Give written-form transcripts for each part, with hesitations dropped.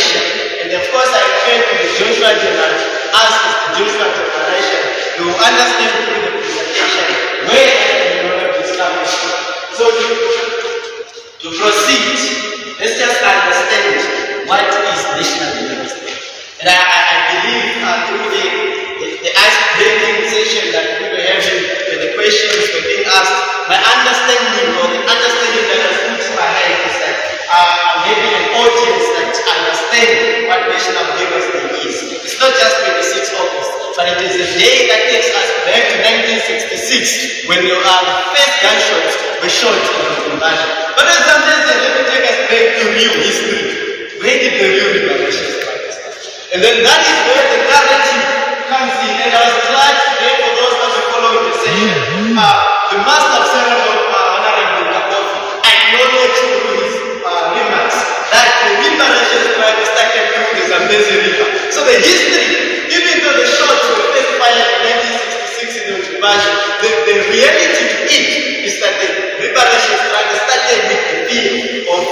Declaration. And of course, I refer to the Joshua Declaration as the Joshua Declaration. You will understand through the presentation where terminology is coming from. So to proceed, let's just understand what is national unity. And I believe through the ice-breaking session that we were having, the questions were being asked, my understanding or the understanding that has put in my head is that maybe an audience that understands what National Labour Day is. It's not just 26 August, but it is a day that takes us back to 1966 when the first gunshots were shot in Namibia. But as Zambezi, let me take us back to real history. Where did the real liberation start? And then that is where the narrative comes in. And I was glad today for those that are following the session. The master of ceremony, Honorable Kapofi, acknowledged through his remarks that the liberation struggle started through the Zambezi River. So the history, even though the shots were first fired in 1966 in Namibian, the reality to it is that the liberation struggle started with the fear of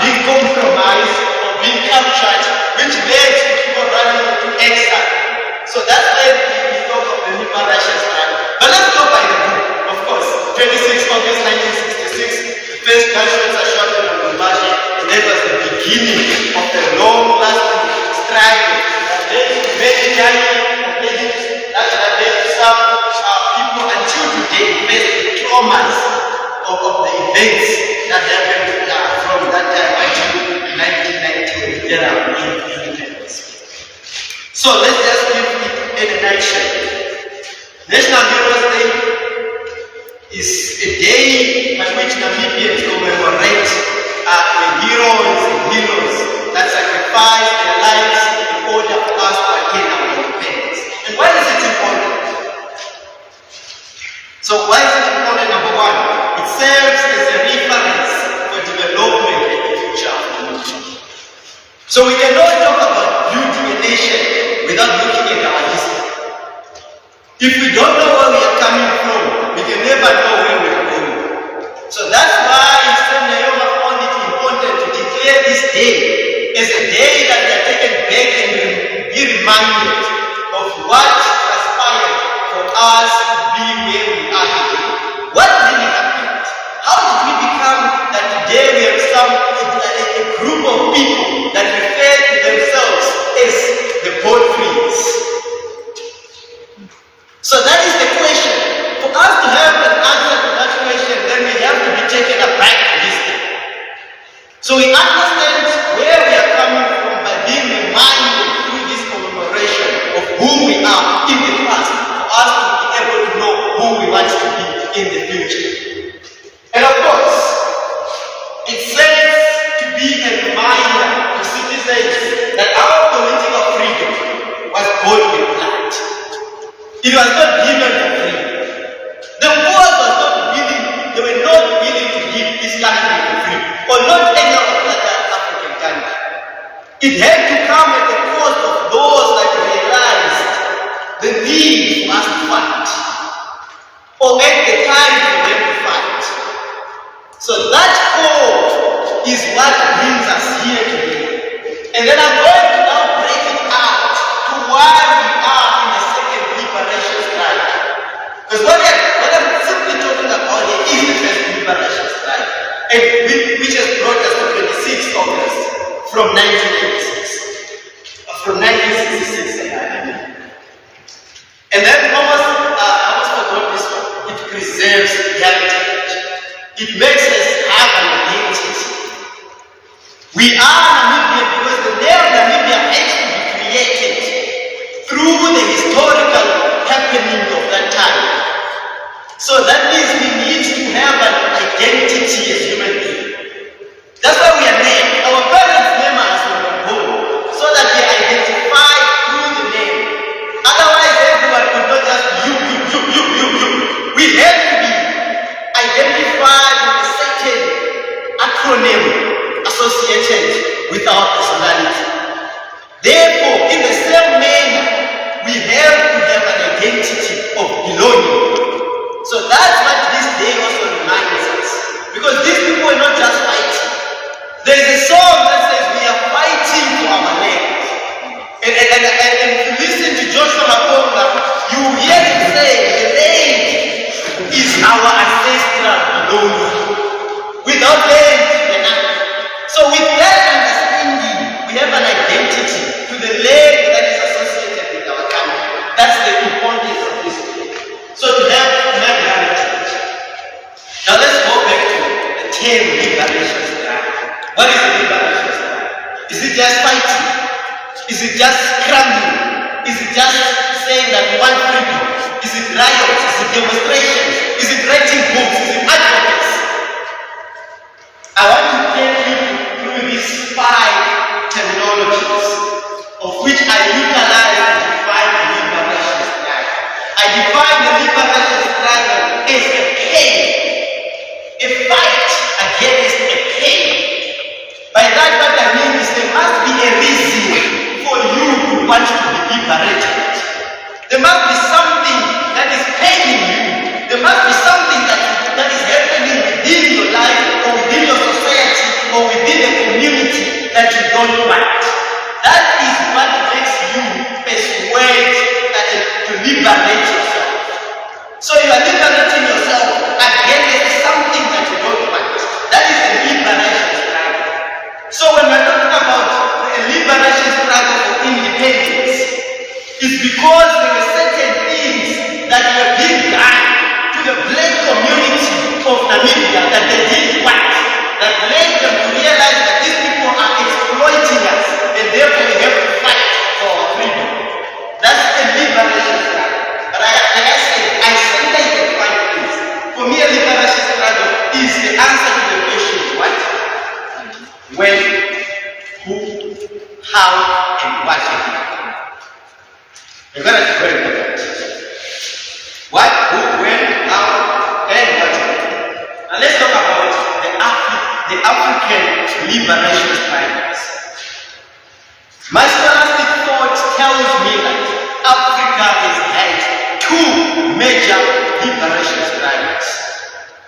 being compromised or being captured, which led to people running into exile. So that's why we talk of the liberation struggle. But let's go by the book. Of course, 26 August 1966, the first gunshots are shot in Namibian, and that was the beginning of the long-lasting struggle that led to many dying, that led to some people until today face the traumas of the events that happened from that time until 1990 when there are independence. So let's just give it in a nutshell. National Heroes Day is a day by which Namibians commemorate the heroes and heroes that sacrificed their lives in order for us to attain our independence. And why is it important? So why is it important? Number one, it serves as a reference for development in the future. So we cannot talk about building a nation without looking at our history. If we don't know where we are coming from, we can never know where we are going. So that's why Sam Nyambe found it important to declare this day as a day that we are taken back and be reminded of what transpired for us to be where we are today. What really happened? How did we become that today we have a group of people that refer to themselves as the Godfreys? So that is the question. For us to have an answer to that question, then we have to be taken back to history. So we understand where we are coming from by being reminded through this commemoration of who we are in the past, for us to be able to know who we want to be in the future. And of course, it serves to be a reminder to citizens that our political freedom was bought with blood. It was not given for free. The world was not willing, they were not willing to give this country for free, or not any other African country. It had to come at the cost of those that realized the need for us to fight, or at the time for them to fight. So that call is what brings us here today. And then I'm going to now break it out to why we are in the second liberation strike. Because what I'm simply talking about here is the first liberation strike, and which has brought us to 26 August from 1986. From 1966, and then I almost forgot this one. It preserves heritage. It makes us have an identity. We are Namibian because the name Namibia had to be created through the historical happening of that time. So that means we need to have an identity as human beings. That's why we are named. Our parents name us when we are born, so that we are identified through the name. Otherwise, everyone could not just you. We have to be identified with a certain acronym associated with our personality. Therefore, in the same manner, we have to have an identity of belonging. So that's what this day also reminds us. Because these people are not just fighting. There is a song that says we are fighting just fighting? Is it just scrambling? Is it just saying that we want freedom? Is it riots? Is it demonstrations? Is it writing books? Is it advocates? I want to take you through these 5 terminologies, of which I utilize to define the liberation struggle. I define the liberation struggle as a pain, a fight against a pain. By that, what I mean is there must be a reason for you to want to be liberated. There must be something that is paining you. There must be something that is happening within your life, or within your society, or within a community that you don't want. That is what makes you persuade to liberate yourself. So you are liberating yourself against something that you don't want. That is a liberation struggle. So when we're talking about a liberation struggle for independence, it's because there were certain things that were being done to the black community of Namibia that they didn't want, that led them to realize that these people are exploiting us, and therefore we have to fight for our freedom. That's a liberation struggle. But like I said, I sometimes define things. For me, a liberation struggle is the answer to the question what, when, who, how, and what you do. You're going to very important. What, who, when, how, and what you do. Now let's talk about the African liberation struggles. My scholastic thought tells me that Africa has had 2 major liberation struggles.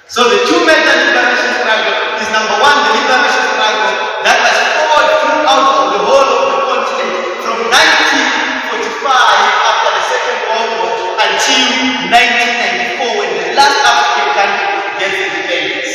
So the 2 major liberation struggles is number 1, the liberation struggle that was fought throughout the whole of the continent from 1945 after the Second World War until 1994 when the last African country gets independence.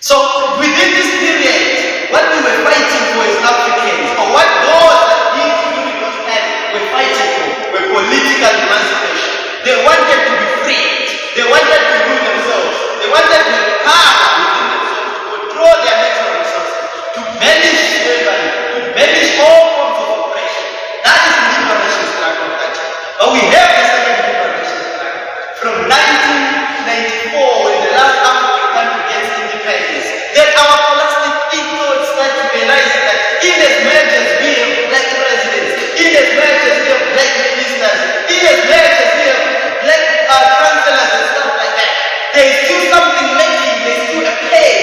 So within this period, what we were fighting for as Africans, or what those that did during those times were fighting for, were political emancipation. They wanted to be free. They wanted to rule themselves. They wanted to power within themselves, to control their natural resources, to banish slavery, to banish all forms of oppression. That is the liberation struggle of that time. But we have the second liberation struggle from 1994 when the last African country gets independence. Then our scholastic thought started to realize that in as much as we have black presidents, in as much as we have black ministers, in as much as we have black chancellors and stuff like that, there is still something lacking. There is still a pain.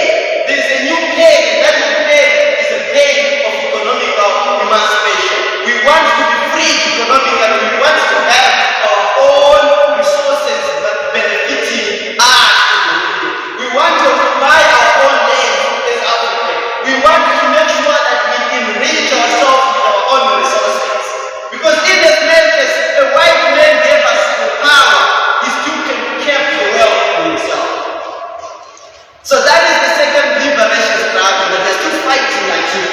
There is a new pain, and that new pain is a pain of economical emancipation. We want to be free economically. We want to have our own resources that benefiting us. We want to occupy our own land as Africa. We want to make sure that we enrich ourselves with our own resources. Because in as much as a white man gave us the power, he still kept the wealth for himself. So that is the second liberation struggle that they're still fighting like you.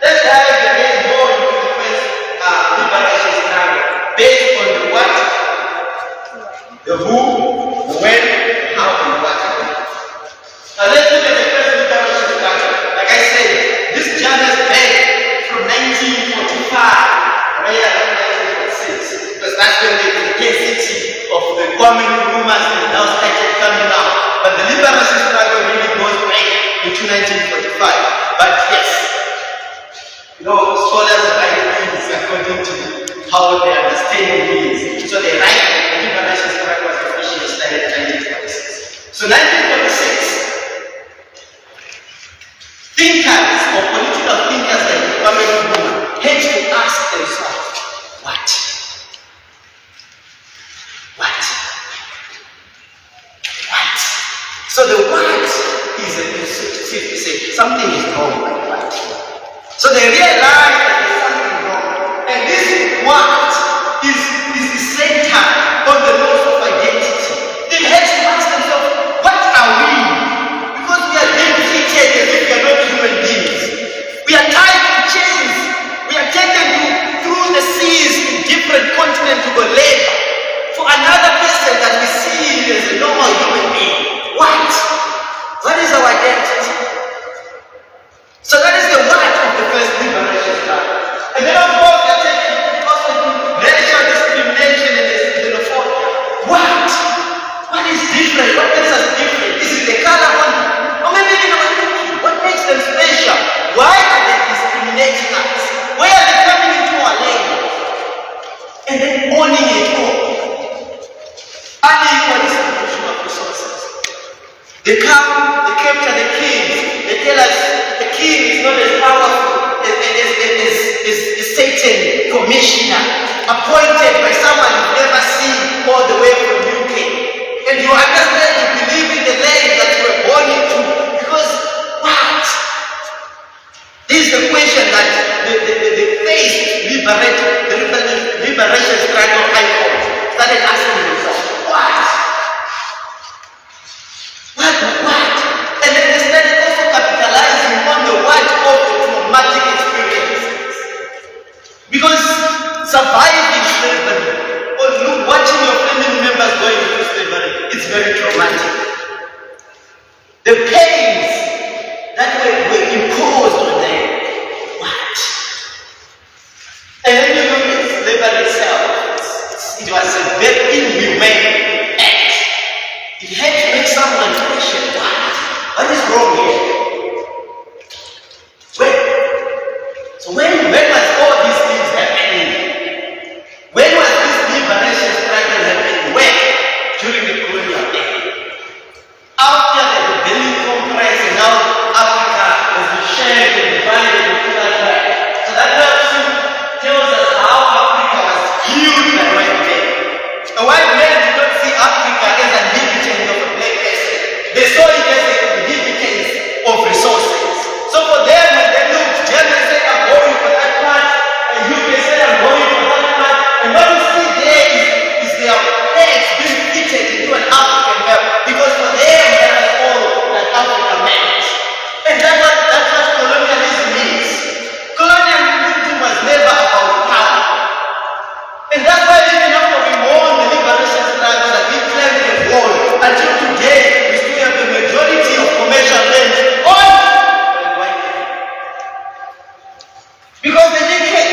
Let's dive again more into the first liberation struggle based on the what, the who, the when, the how, and the what. Now let's look at the first liberation struggle. Like I said, this journeys back from 1945, right around 1946, because that's when the intensity of the Kwame Nkrumah's and now started coming out. But the liberation struggle really goes back into 1945. But yes, scholars write things according to how their understanding is. So they write that the liberation struggle was officially started in 1946. So 1946. Thinkers or political thinkers like Kwame Nkrumah had to ask themselves, what? What? What? So the what is to say something is wrong with what. So they realize that there's something wrong. And this what is the center on the loss of identity. They had to ask themselves, what are we? Because we are being treated as if we are not human beings. We are tied to chains. We are taken through the seas to different continents to go labor for another person that we see as a normal human being. What? What is our identity? So that is the what. They come, they capture the kings. They tell us the king is not as powerful as Satan commissioner, appointed by someone you've never seen all the way from UK. And you understand, you believe in the land that you were born into. Because what? This is the question that the faith liberation struggle icons started asking themselves. What? And then they started also capitalizing on the what of the traumatic experiences. Because surviving slavery or watching your family members going into slavery, it's very traumatic. The pains that were imposed on them. What? And then you look at slavery itself. It was a very inhumane act. It had to make someone question, what is wrong here? So when was all these things happening? When was this liberation struggle happening? When? During the colonial era. After the Berlin Conference, and now Africa has been shared and divided into that way. So that tells us how Africa was viewed by white men. A white man did not see Africa as an inhabitant of a black person. They saw it as an inhabitant of resources. So for them, when they looked, Germany said, I'm going for that part, and UK said, I'm going for that part. And what you see there is their flags being fitted into an African map, because for them, that was all that Africa meant. And that's what colonialism means. Colonialism was never about power. And that's why even after we won the liberation struggle that we claimed the world, until today, we still have the majority of commercial land owned by white people. Because they didn't care.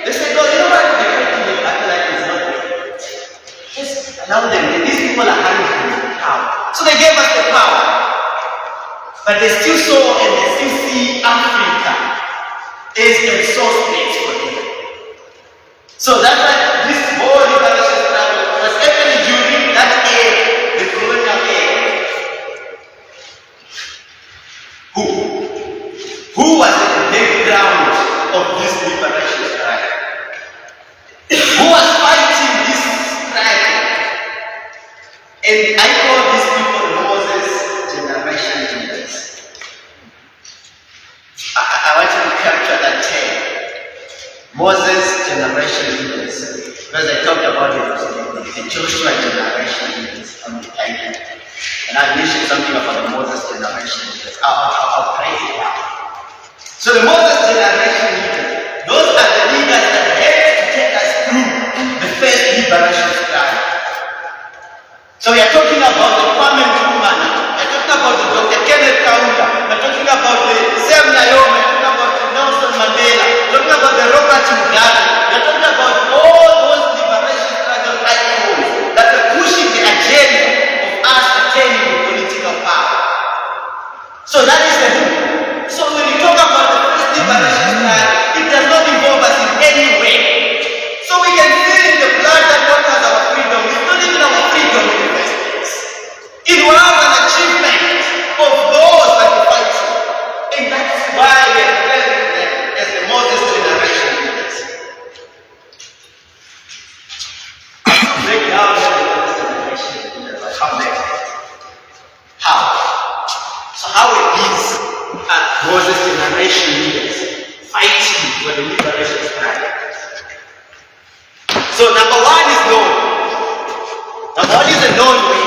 They said, oh, you know what? The country of black life is not there. Just allow them. These people are hungry for power. So they gave us the power. But they still saw and they still see Africa as a resource base for them. So that's why this whole liberation struggle was happening during that era, the colonial era. Who was at the background of this liberation struggle? Who was fighting this struggle? And I call these people Moses generation leaders. I want you to capture that term. Moses generation leaders. Because I talked about the Joshua generation leaders on the title. And I mentioned something about the Moses generation leaders. I'll break it down. So the Moses generation leaders, those are the leaders that helped to take us through the first liberation struggle. So we are talking about the Kwame Nkrumah, we are talking about the Dr. Kenneth Kaunda, we are talking about the Sam Nyambe, we are talking about the Nelson Mandela, we are talking about the Robert Mugabe, we are talking about all those liberation struggle icons that are pushing the agenda of us attaining the political power. So that is the book. So when you talk about the first liberation struggle, it does not involve us in any way. So we can feel in the blood that what has our freedom. It's not even our freedom in the first place. It was an achievement of those that were fighting. And that's why we are referring to them as the Moses generation leaders. Break down the Moses generation leaders. How? So how it is Moses generation leaders fighting for the liberation struggle. So number one is known. Number one is a known way.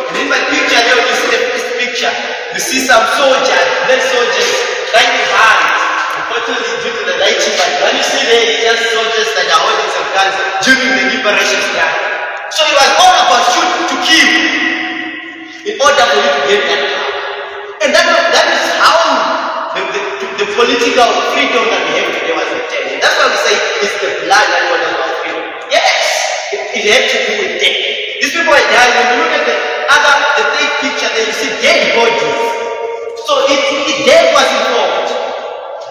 And in my picture there, you see the first picture. You see some soldiers, black soldiers, trying to hide. Unfortunately, due to the lighting, but when you see there, it's just soldiers that are holding some guns during the liberation struggle. So it was all about shoot to kill in order for you to get that power. And that is how the political freedom that we have today was obtained. That's why we say it's the blood that was our freedom. Yes, it had to do with death. These people are dying. When you look at the third picture there, you see dead bodies. So death was involved.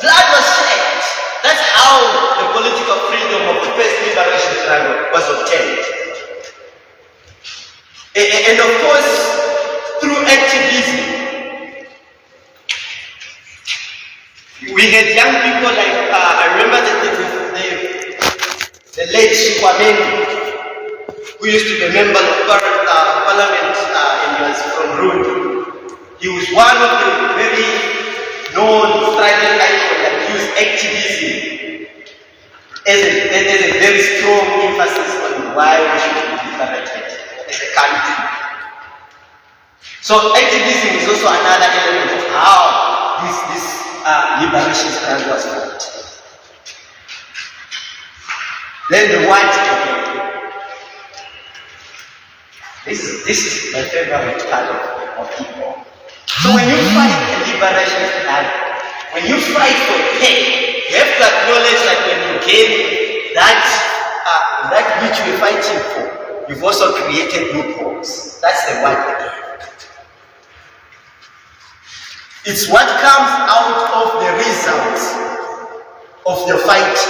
Blood was shed. That's how the political freedom of the first liberation struggle was obtained. And of course, through activism, had young people like, I remember the late Superman, who used to be a member of parliament and he was from Rundi. He was one of the very known striving icons that used activism as a very strong emphasis on why we should be liberated as a country. So activism is also another element of how this liberation struggle was fought. Then the what again. This is my favorite part of people. So when you fight a liberation struggle, when you fight for pay, you have to acknowledge that when you gain that which you're fighting for, you've also created loopholes. That's the what again. It's what comes out of the results of the fight.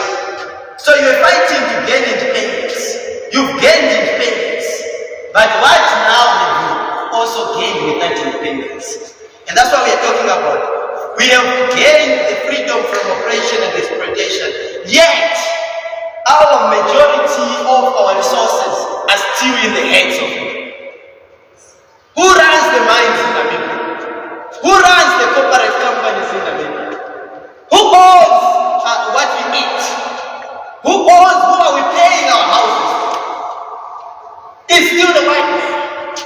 So you're fighting to gain independence. You've gained independence. But what now have you also gained with that independence? And that's what we are talking about. We have gained the freedom from oppression and exploitation. Yet, our majority of our resources are still in the hands of people. Who runs the mines in Namibia? Who runs the corporate companies in Namibia? Who owns what we eat? Who are we paying our houses? It's still the white man.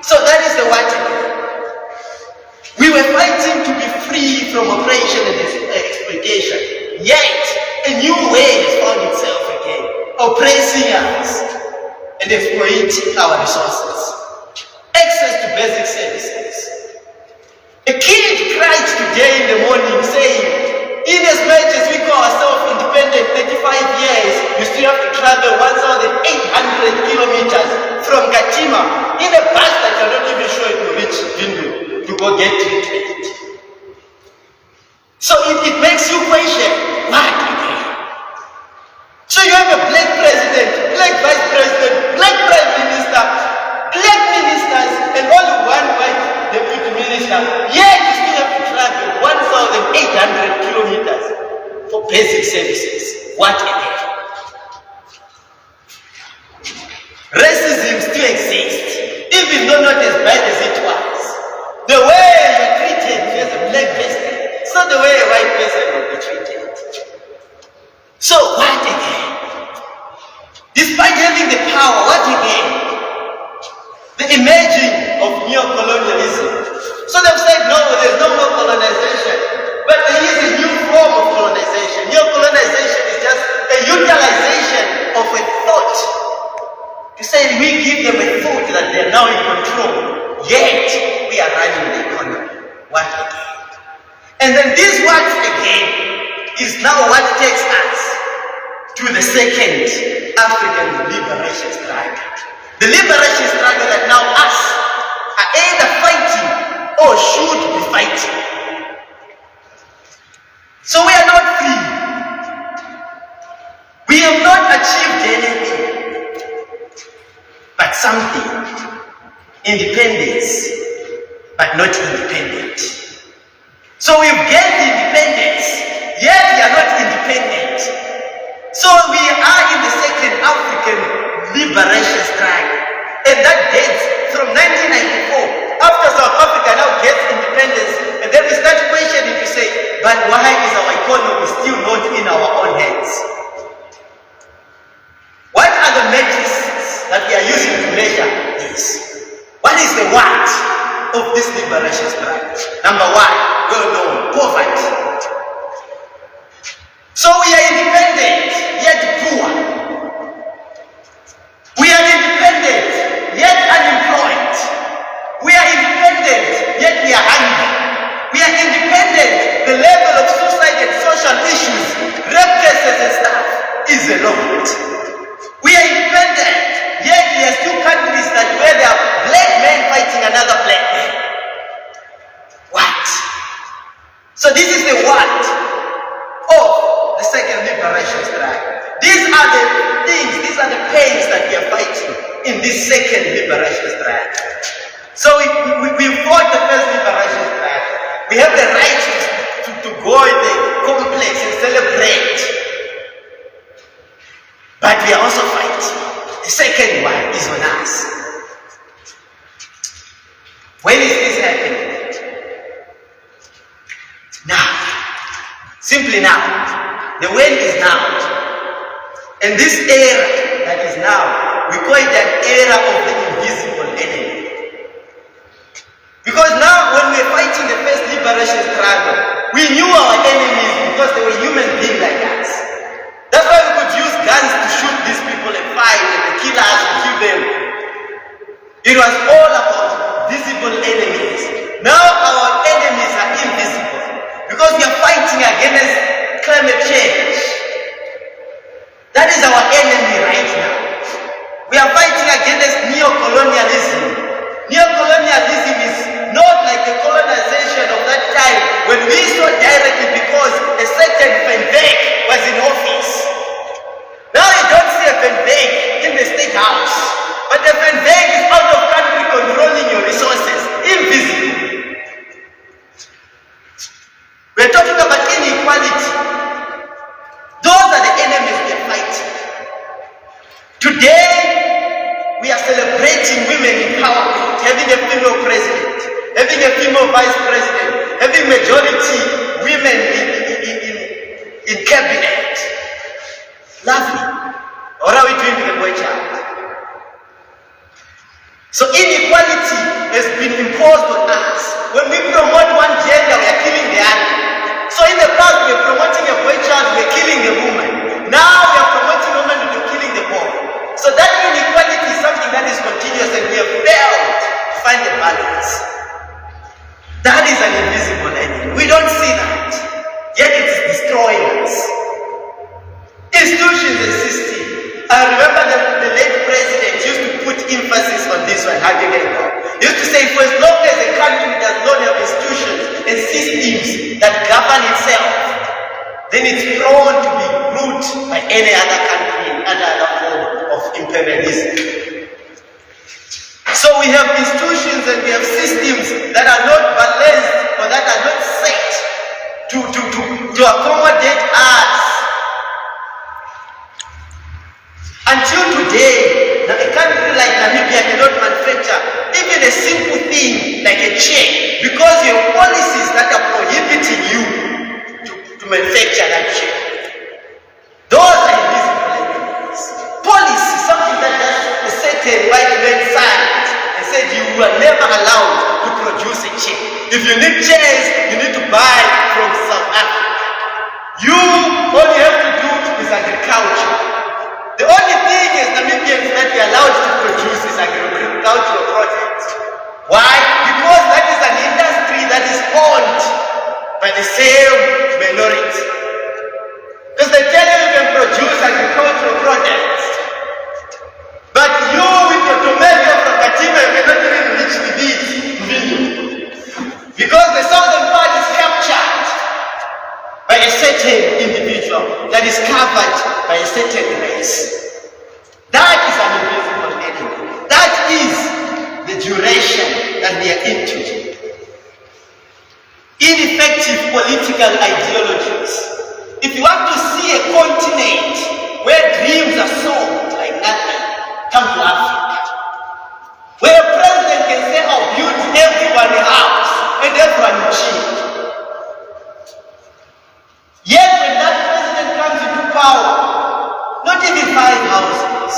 So that is the white man. We were fighting to be free from oppression and exploitation. Yet, a new way has found itself again, oppressing us and exploiting our resources. Access to basic services. A kid cried today in the morning saying, in as much as we call ourselves independent 35 years, you still have to travel 1,800 kilometers from Gatima in a bus that you're not even sure it will reach Bindu to go get treatment. So it makes you question, what again? So you have a black president, black vice president, black prime minister, black ministers, and only one white deputy minister, yet you still have to travel 1,800 kilometers for basic services. What again? Racism still exists, even though not as bad as it was. The way you're treated as a black person, it's not the way a white person will be treated. So what again? Despite having the power, what again? The emerging of neocolonialism. So they've said, no, there's no more colonization. But there is a new form of colonization. Neocolonization is just a utilization of a thought. You say we give them a thought that they're now in control. Yet, we are running the economy. What again? And then this what again is now what takes us to the second African liberation struggle. The liberation struggle that now us are either fighting or should be fighting. So we are not free. We have not achieved anything, but something. Independence, but not independent. So we've gained independence, yet we are not independent. So we are in the second African liberation struggle, and that dates from 1994. After South Africa now gets independence, and then we start questioning to say, but why is our economy still not in our own hands? What are the metrics that we are using to measure this? What is the what of this liberation struggle? Number one, well known, poverty. So we are independent, yet poor. We are independent, yet unemployed. We are independent, yet we are hungry. We are independent, the level of suicide and social issues, rape cases and stuff is a lot. We are independent, yet there are still countries that where there are black men fighting another black man. What? So this is the what of the second liberation struggle. These are the things, these are the pains that we are fighting in this second liberation struggle. So we fought the first liberation struggle. We have the right to go in the but we are also fighting. The second one is on us. When is this happening? Now. Simply now. The when is now. And this era that is now, we call it an era of the invisible enemy. Because now when we're fighting the first liberation struggle, we knew our enemies because they were human beings like us. That's why we could use guns to shoot these people and fight and the killers and kill them. It was all about visible enemies. Now our enemies are invisible because we are fighting against climate change. That is our enemy right now. We are fighting against neocolonialism. Neocolonialism is not like the colonization of that time when we saw directly because a certain Van Beek was in office. Now you don't see a Van Beek in the State House, but the Van Beek is out of country controlling your resources, invisible. We're talking about inequality. Those are the enemies we are fighting. Today, we are celebrating women empowerment, having a female president, having a female vice president, having majority women in cabinet. Lovely. What are we doing to the boy child? So inequality has been imposed on us. When we promote one gender, we are killing the other. So in the past, we are promoting a boy child, we are killing the woman. Now we are promoting women, we are killing the boy. So that inequality is something that is continuous and we have failed to find the balance. That is an invisible enemy. We don't see that. Yet it is destroying us. Institutions and systems. I remember the late president used to put emphasis on this one. How do you get it? He used to say, for as long as a country does not have institutions and systems that govern itself, then it's prone to be ruled by any other country in any other form of imperialism. So we have institutions and we have systems that are not balanced or that are not set to accommodate us. Until today, a country like Namibia cannot manufacture even a simple thing like a chair because you have policies that are prohibiting you to manufacture that chair. Those are invisible enemies. Policy, something that a certain white man signed and said you are never allowed to produce a chair. If you need chairs, you need to buy from South Africa. All you have to do is agriculture. The only thing as Namibians that we are allowed to produce is agricultural products. Why? Because that is an industry that is owned by the same minority. Because they tell you can produce agricultural products. But you with your tomato from Katima, you cannot even reach with it. Because the southern part is captured by a certain individual that is covered by a certain race. That is an invisible enemy. That is the duration that we are into. Ineffective political ideologies. If you want to see a continent where dreams are sold like nothing, come to Africa. Where a president can say, I'll build everyone a house and everyone will cheat. Yet when that president comes into power, not even 5 houses,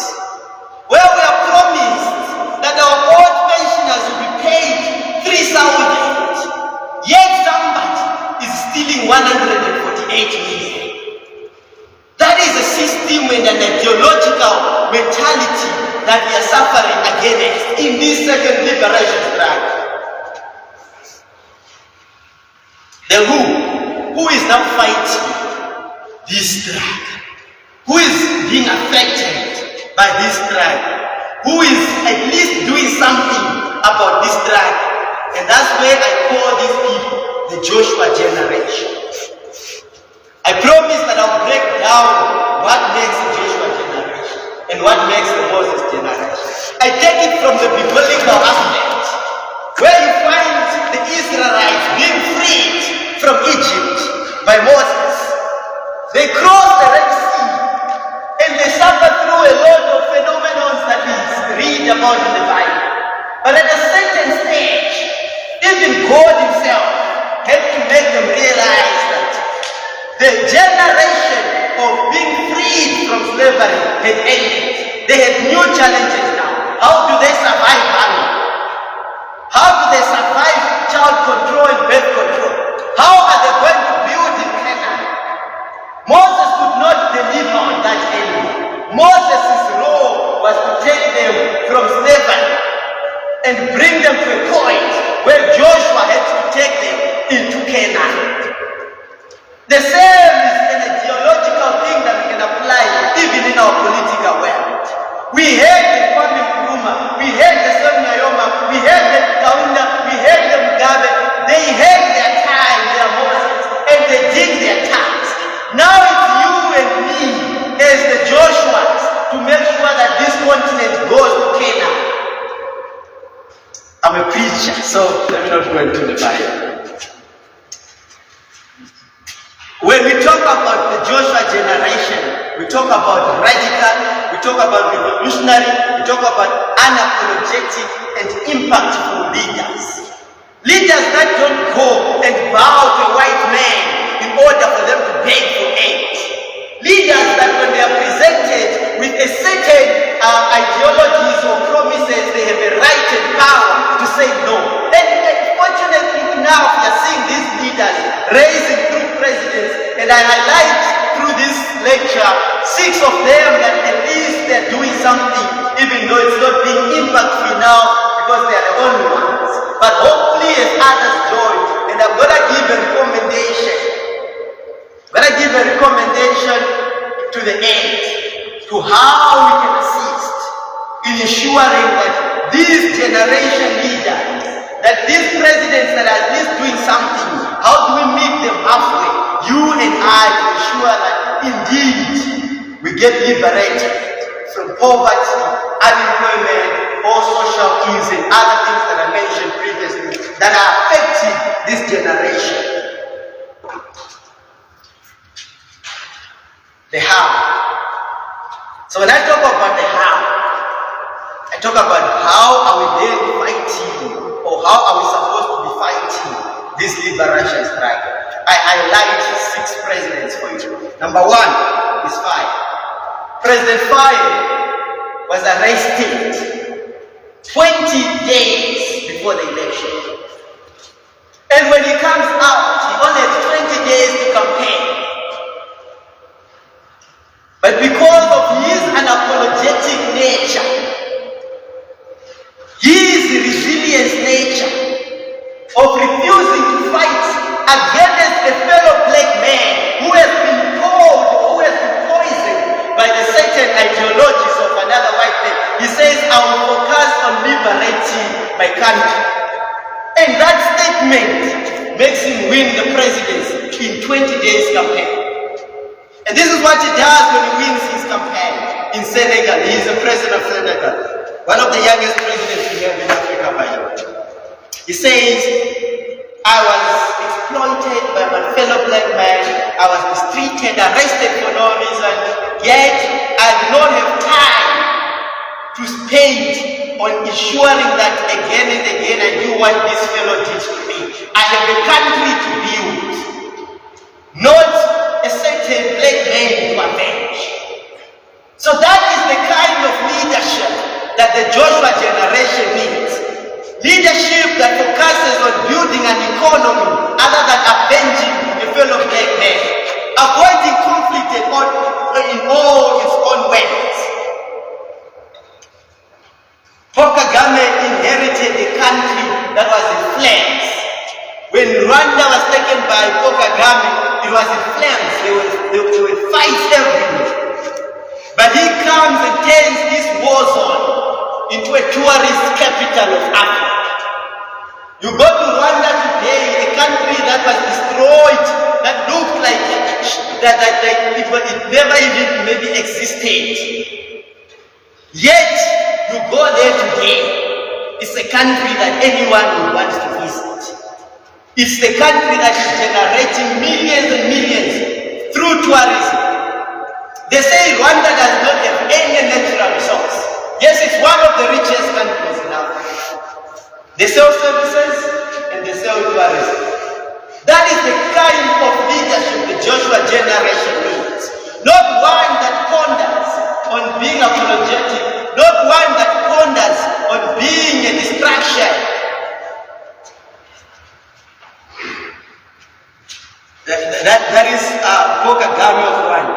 where we are promised that our old pensioners will be paid 3,000, yet somebody is stealing 148 million. That is a system and an ideological mentality that we are suffering against in this second liberation struggle. The who is now fighting this struggle? Who is being affected by this struggle? Who is at least doing something about this struggle? And that's where I call these people the Joshua generation. I promise that I'll break down what makes the Joshua generation and what makes the Moses generation. I take it from the biblical aspect, where you find the Israelites being freed from Egypt by Moses. They crossed the Red Sea and they suffered through The generation of being freed from slavery had ended. They had new challenges now. How do they survive famine? How do they survive child control and birth control? How are they going to build in Canaan? Moses could not deliver on that anymore. Moses' role was to take them from slavery and bring them to a point where Joshua had to take them into Canaan. The same is an ideological thing that we can apply even in our political world. We had the Kwame Nkrumah, we had the Sam Nyoma, we had the Kaunda, we had the Mugabe. They had their time, their Moses, and they did their task. Now it's you and me as the Joshuas to make sure that this continent goes to Canaan. I'm a preacher, so let me not go into the Bible. When we talk about the Joshua generation, we talk about radical, we talk about revolutionary, we talk about unapologetic and impactful leaders. Leaders that don't go and bow to a white man in order for them to beg for aid. Leaders that when they are presented with a certain ideologies or promises, they have a right and power to say no. And fortunately now we are seeing these leaders raising through presidents, and I highlight through this lecture 6 of them that at least they're doing something, even though it's not being impactful now because they are the only ones. But hopefully as others join, and I'm going to give a recommendation. To the end, to how we can assist in ensuring that these generation leaders, that these presidents that are at least doing something, how do we meet them halfway? You and I, to ensure that indeed we get liberated from poverty, unemployment, all social ills and other things that I mentioned previously that are affecting this generation. The how. So when I talk about the how, I talk about how are we then fighting, or how are we supposed to be fighting this liberation struggle. I highlight 6 presidents for you. Number 1 is Faye. President Faye was arrested 20 days before the election. And when he comes out, he only had 20 days to campaign. But because of his unapologetic nature, his resilient nature of refusing to fight against a fellow black man who has been told, who has been poisoned by the certain ideologies of another white man, he says, I will focus on liberating my country. And that statement makes him win the presidency in 20 days campaign. And this is what he does when he wins his campaign in Senegal. He is the president of Senegal, one of the youngest presidents we have in Africa by now. He says, I was exploited by my fellow black man. I was mistreated, arrested for no reason. Yet, I did not have time to spend on ensuring that again and again I do what this fellow did to me. I have a country to build, not a certain black man to avenge. So that is the kind of leadership that the Joshua generation needs. Leadership that focuses on building an economy other than avenging a fellow black man, avoiding conflict in all its own ways. Paul Kagame inherited a country that was in flames. When Rwanda was taken by Paul Kagame, it was in flames. There were fights everywhere. But he comes and turns this war zone into a tourist capital of Africa. You go to Rwanda today, a country that was destroyed, that looked like it never even maybe existed. Yet, you go there today, it's a country that anyone would want to visit. It's the country that is generating millions and millions through tourism. They say Rwanda does not have any natural resource. Yes, it's one of the richest countries in Africa. They sell services and they sell tourism. That is the kind of leadership the Joshua generation needs. Not one that ponders on being apologetic, not one that ponders on being a distraction. That is Pokagami of one.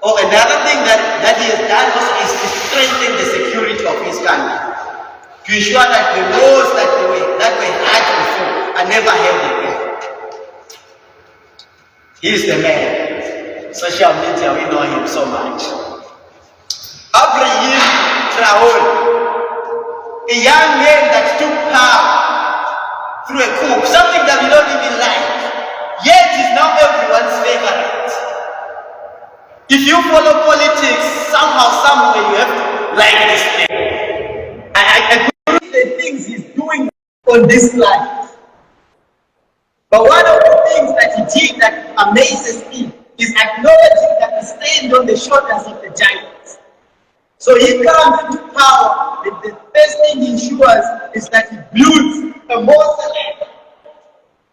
Oh, another thing that he has done also is to strengthen the security of his country, to ensure that the laws that were had before are never held again. He is the man. Social media, we know him so much. Abraham Traore, a young man that took power through a coup, something that we don't even like, yet is now everyone's favorite. If you follow politics, somehow, somewhere, you have to like this thing. I agree with the things he's doing on this life. But one of the things that he did that amazes me is acknowledging that he stand on the shoulders of the giants. So he comes into power, and the first thing he ensures is that he builds a mausoleum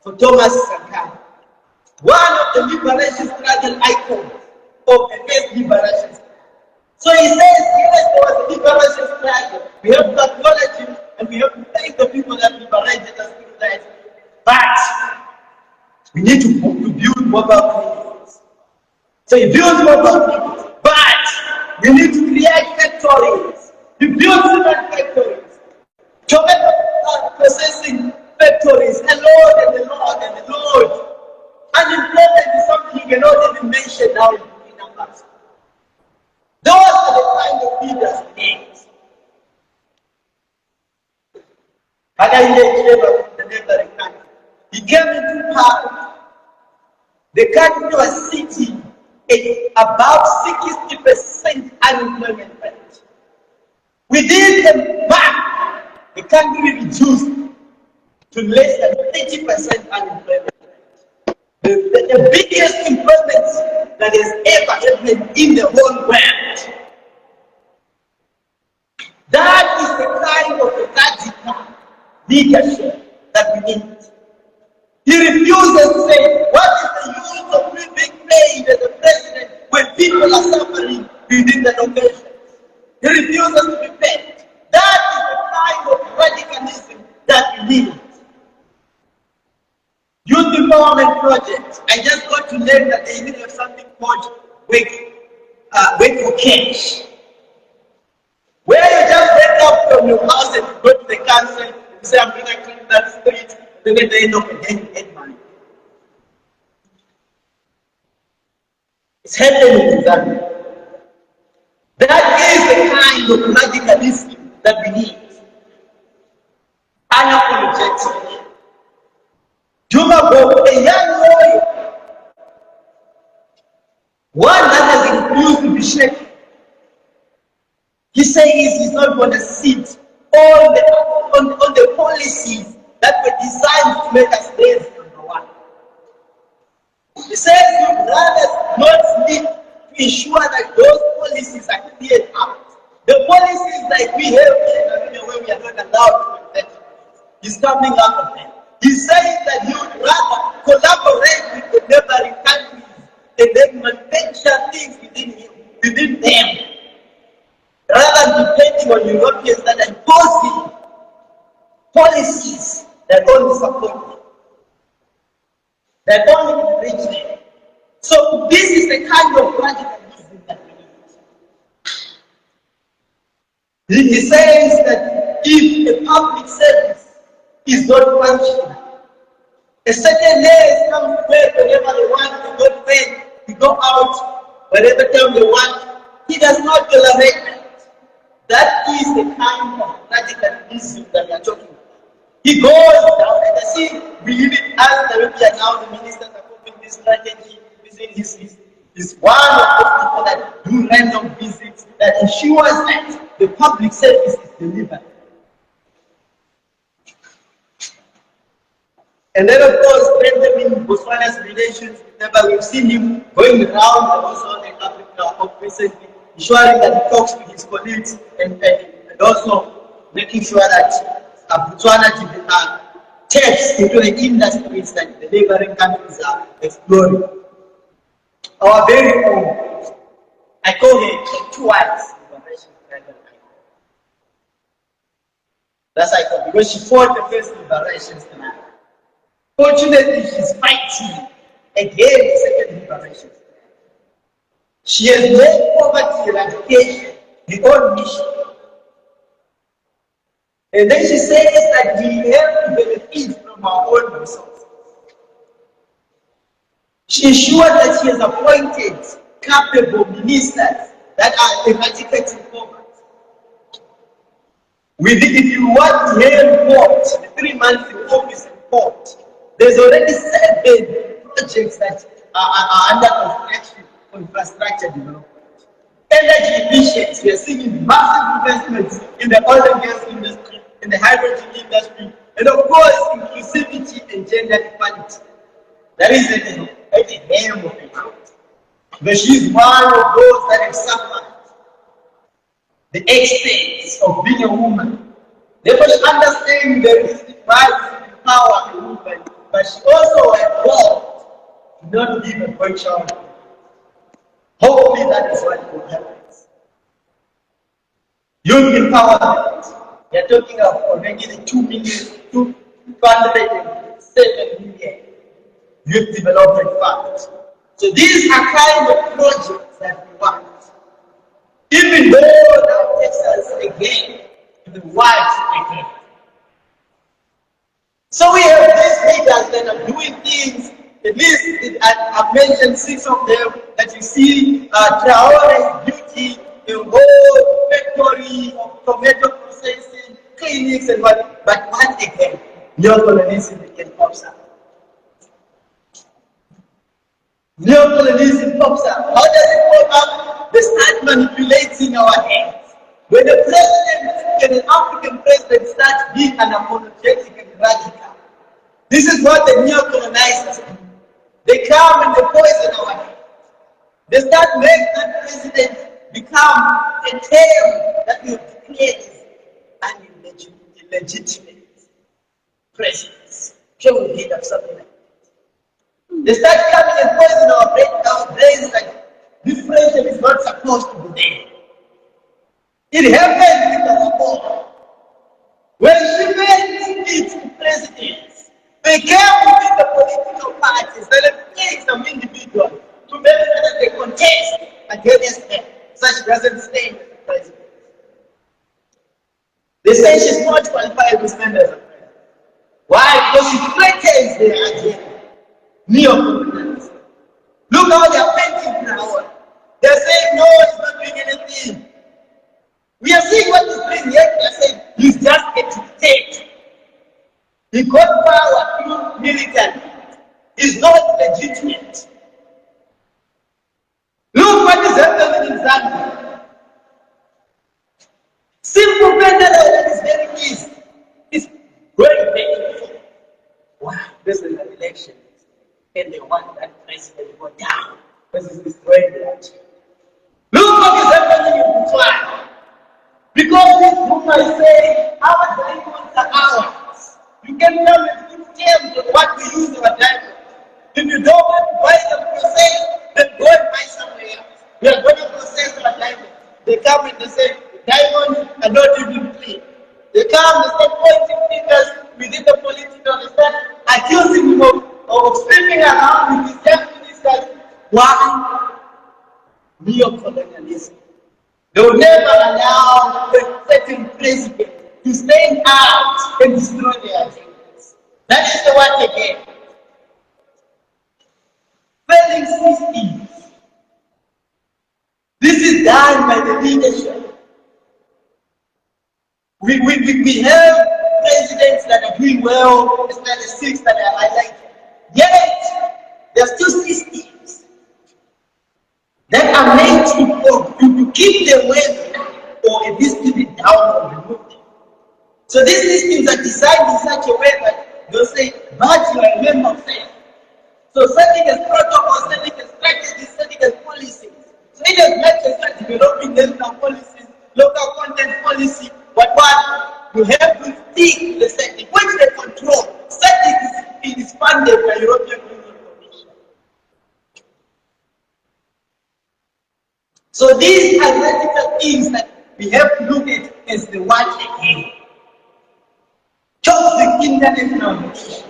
for Thomas Sankara, one of the liberation struggle icons of the first liberation struggle. So he says, yes, there was a liberation struggle. We have to acknowledge him, and we have to thank the people that liberated us through that. But we need to build mobile clinics. So he builds mobile clinics, but we need to create factories. We build cement factories, tomato processing factories, and the Lord and the Lord and the Lord. Unemployment is something you cannot even mention now in numbers. Those are the kind of leaders we need. The neighboring country. He came into power. The country was sitting at about 60% unemployment rate. Within a month, the country reduced to less than 30% unemployment rate. The biggest employment that has ever happened in the whole world. That is the kind of radical leadership that we need. He refuses to say, what is the use of me being paid as a president when people are suffering within the locations? He refuses to be paid. That is the kind of radicalism that we need. Youth empowerment projects. I just got to learn that they even have something called wake for cash, where you just wake up from your house and go to the council and say, I'm going to clean that street. Then at the end of the day, you get money. It's happening in Zambia. That is the kind of radicalism that we need. Unapologetic. Juma Bob, a young lawyer, one that has refused to be shaken. He says he's not going to sit on the policies that were designed to make us lazy, number one. He says you'd rather not need to ensure that those policies are cleared out. The policies like we have here in where we are not allowed to invest. He's coming out of them. He's saying that you'd rather collaborate with the neighboring countries and then manufacture things within them, rather than depending on Europeans that are imposing policies that only support them, that only enrich them. So this is the kind of radicalism that we need. He says that if a public service is not functional, a certain day comes where whenever they want to go to bed, to go out, wherever time they want, he does not tolerate that. That is the kind of radicalism that we are talking about. He goes down and I see, we even ask Namibia now, the ministers are putting this strategy within he's one of those people that do random visits that ensures that the public service is delivered. And then, of course, strengthening Botswana's relations with neighbor. We've seen him going around also in Africa recently, ensuring that he talks to his colleagues and also making sure that Botswana taps into the industries that the neighboring countries are exploring. Our very own, I call it twice liberation struggle. That's icon because she fought the first liberation struggle. Fortunately, she's fighting again the second liberation struggle. She has made poverty eradication the own mission. And then she says that we have to benefit from our own resources. She ensured that she has appointed capable ministers that are eradicating poverty. If you want her report, the 3-month office report, there's already 7 projects that are under construction for infrastructure development. Energy efficiency, we are seeing massive investments in the oil and gas industry, in the hydrogen industry, and of course, inclusivity and gender equality. That is at the name of it. But she's one of those that have suffered the expense of being a woman. Therefore, she understands the reason why she empower a woman, but she also had vowed to not give a boy child. Hopefully, that is what will happen. Youth empowerment. We are talking of already the 207 million youth development funds. So these are kind of projects that we want. Even though that takes us again to the white again. So we have these leaders that are doing things, at least I've mentioned 6 of them that you see Traore's beauty, the whole factory of tomato processing, clinics and what, but what again? Neocolonialism again pops up. Neocolonialism pops up. How does it pop up? They start manipulating our heads. When the president and an African president starts being unapologetic and radical, this is what the neocolonizers do. They come and they poison our heads. They start making that president become a term that we have declared as an illegitimate president. Sure, we heard of something like that. They start coming and poison our brains like this president is not supposed to be there. It happened with the war. When she made speech to presidents, they came within the political parties and picked some individuals to make sure that they contest against her, so she doesn't stay with the president. They say she's not qualified to stand as a president. Why? Because she threatens their agenda. Neocolonialism. Look how they are painting now. They're saying, no, he's not doing anything. We are seeing what he's doing, yet they're saying he's just a dictator. He got power through military. He's not legitimate. Look what is happening in Zambia. Simple federal that is very easy. It's going back. Wow, this is an election. And they want that president to go down because it's destroying the country. Look what is happening in Botswana. Because this woman is saying, our diamonds are ours. You can come and give terms of what we use our diamonds. If you don't want to buy them process, then go and buy somewhere else. We are going to process our diamonds. They come and they say, diamonds are not even clean. They come, they start pointing fingers within the political, they start accusing him of sleeping around with his young ministers. Why? Neocolonialism. They will never allow a certain president to stand out and destroy their agendas. That is the one again. Failing systems. This is done by the leadership. We have presidents that are doing well, especially the 6 that are highlighted. Yet, there are still systems that are made to keep the wealth or distribute down or remove them. So these systems are designed in such a way that they'll say, but you are a member of faith. So setting as protocols, setting as strategies, setting as policies. So it is not just developing national policies, local content policy, but what you have to stick to the setting, which they control. Set funded by European Union Commission. So these are radical things that we have to look at as the watch again. Toxic international relations.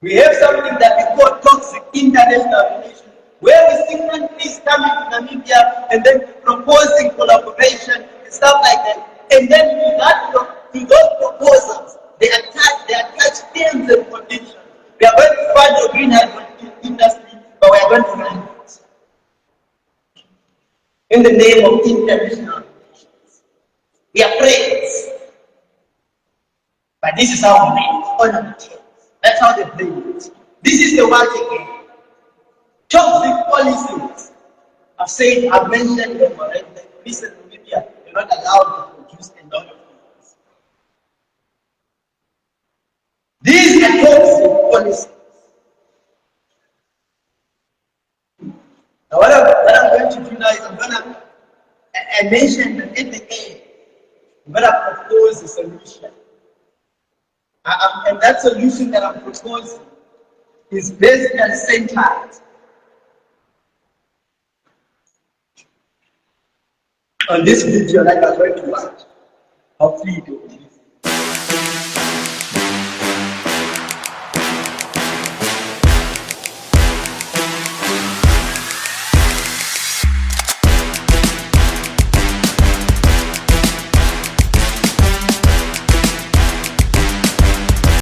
We have something that we call toxic international relations, where we see countries coming to Namibia and then proposing collaboration and stuff like that. And then to those proposals, they attach terms and conditions. We are going to fund your green hydrogen industry, but we are going to run it in the name of international relations. We are friends. But this is how we make on our terms. That's how they play it. This is the watch again. Toxic policies. I've mentioned them already. The police in Namibia, they're not allowed to produce a lot of things. These are toxic policies. Now what I'm going to do now is I mentioned that at the end, I'm going to propose a solution. And that solution that I'm proposing is basically centered on this video that I'm going to watch. Hopefully it